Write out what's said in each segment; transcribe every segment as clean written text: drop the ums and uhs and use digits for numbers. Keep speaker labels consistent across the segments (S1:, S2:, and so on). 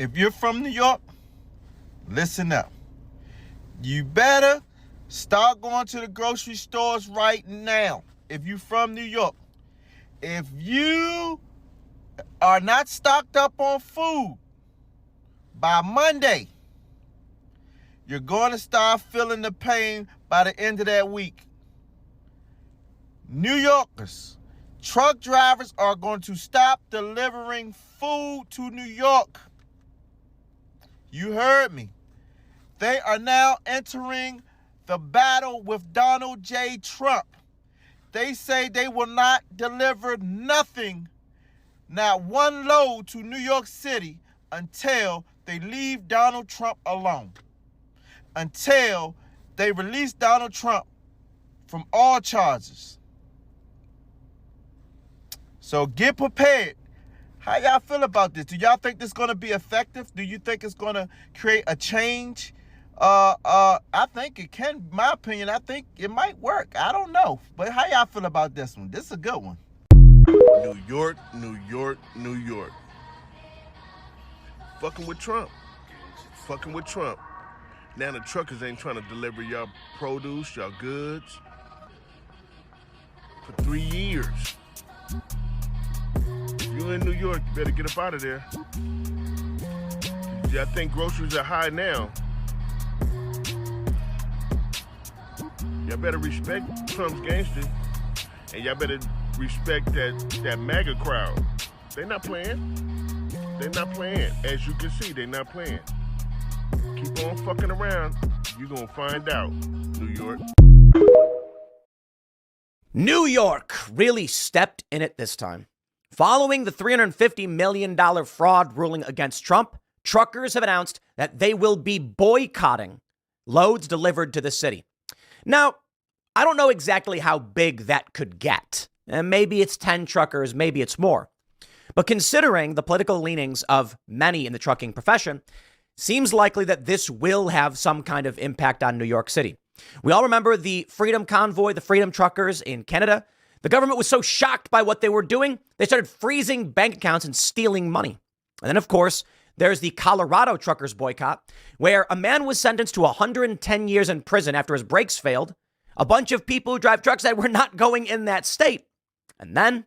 S1: If you're from New York, listen up. You better start going to the grocery stores right now. If you're from New York, if you are not stocked up on food by Monday, you're going to start feeling the pain by the end of that week. New Yorkers, truck drivers are going to stop delivering food to New York. You heard me. They are now entering the battle with Donald J. Trump. They say they will not deliver nothing, not one load to New York City until they leave Donald Trump alone. Until they release Donald Trump from all charges. So get prepared. How y'all feel about this? Do y'all think this is going to be effective? Do you think it's going to create a change? I think it can. In my opinion, I think it might work. I don't know. But how y'all feel about this one? This is a good one.
S2: New York, New York, New York. Fucking with Trump. Fucking with Trump. Now the truckers ain't trying to deliver y'all produce, y'all goods for 3 years. If you in New York, you better get up out of there. I think groceries are high now. Y'all better respect Trump's gangster, and y'all better respect that MAGA crowd. They not playing. They not playing. As you can see, they not playing. Keep on fucking around. You gonna find out, New York.
S3: New York really stepped in it this time. Following the $350 million fraud ruling against Trump, truckers have announced that they will be boycotting loads delivered to the city. Now, I don't know exactly how big that could get. Maybe it's 10 truckers, maybe it's more. But considering the political leanings of many in the trucking profession, seems likely that this will have some kind of impact on New York City. We all remember the Freedom Convoy, the Freedom Truckers in Canada. The government was so shocked by what they were doing, they started freezing bank accounts and stealing money. And then, of course, there's the Colorado truckers boycott, where a man was sentenced to 110 years in prison after his brakes failed. A bunch of people who drive trucks that were not going in that state. And then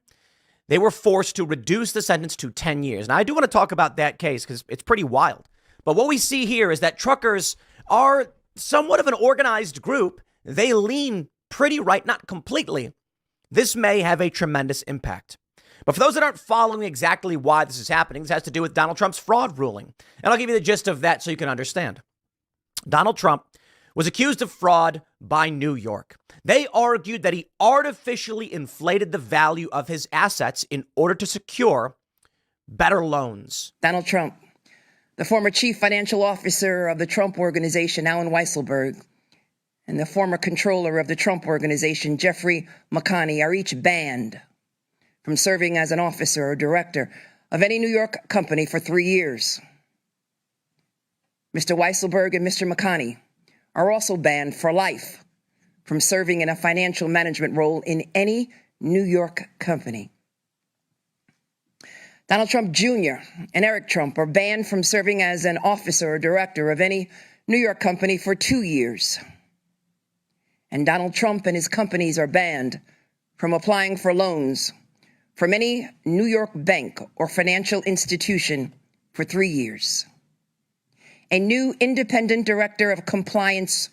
S3: they were forced to reduce the sentence to 10 years. Now, I do want to talk about that case because it's pretty wild. But what we see here is that truckers are somewhat of an organized group. They lean pretty right, not completely. This may have a tremendous impact. But for those that aren't following exactly why this is happening, this has to do with Donald Trump's fraud ruling. And I'll give you the gist of that so you can understand. Donald Trump was accused of fraud by New York. They argued that he artificially inflated the value of his assets in order to secure better loans.
S4: Donald Trump, the former chief financial officer of the Trump Organization, Alan Weisselberg, and the former controller of the Trump Organization, Jeffrey McConney, are each banned from serving as an officer or director of any New York company for 3 years. Mr. Weisselberg and Mr. McConney are also banned for life from serving in a financial management role in any New York company. Donald Trump Jr. and Eric Trump are banned from serving as an officer or director of any New York company for 2 years. And Donald Trump and his companies are banned from applying for loans from any New York bank or financial institution for 3 years. A new independent director of compliance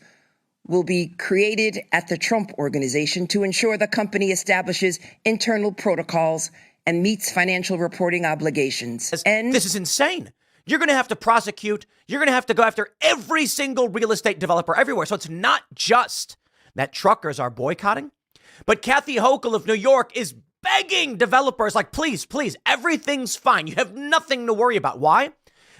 S4: will be created at the Trump Organization to ensure the company establishes internal protocols and meets financial reporting obligations. And
S3: this is insane. You're going to have to prosecute. You're going to have to go after every single real estate developer everywhere. So it's not just that truckers are boycotting, but Kathy Hochul of New York is begging developers like, please, please, everything's fine. You have nothing to worry about. Why?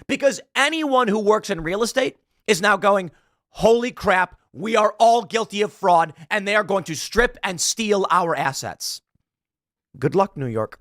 S3: Because anyone who works in real estate is now going, holy crap, we are all guilty of fraud, and they are going to strip and steal our assets. Good luck, New York.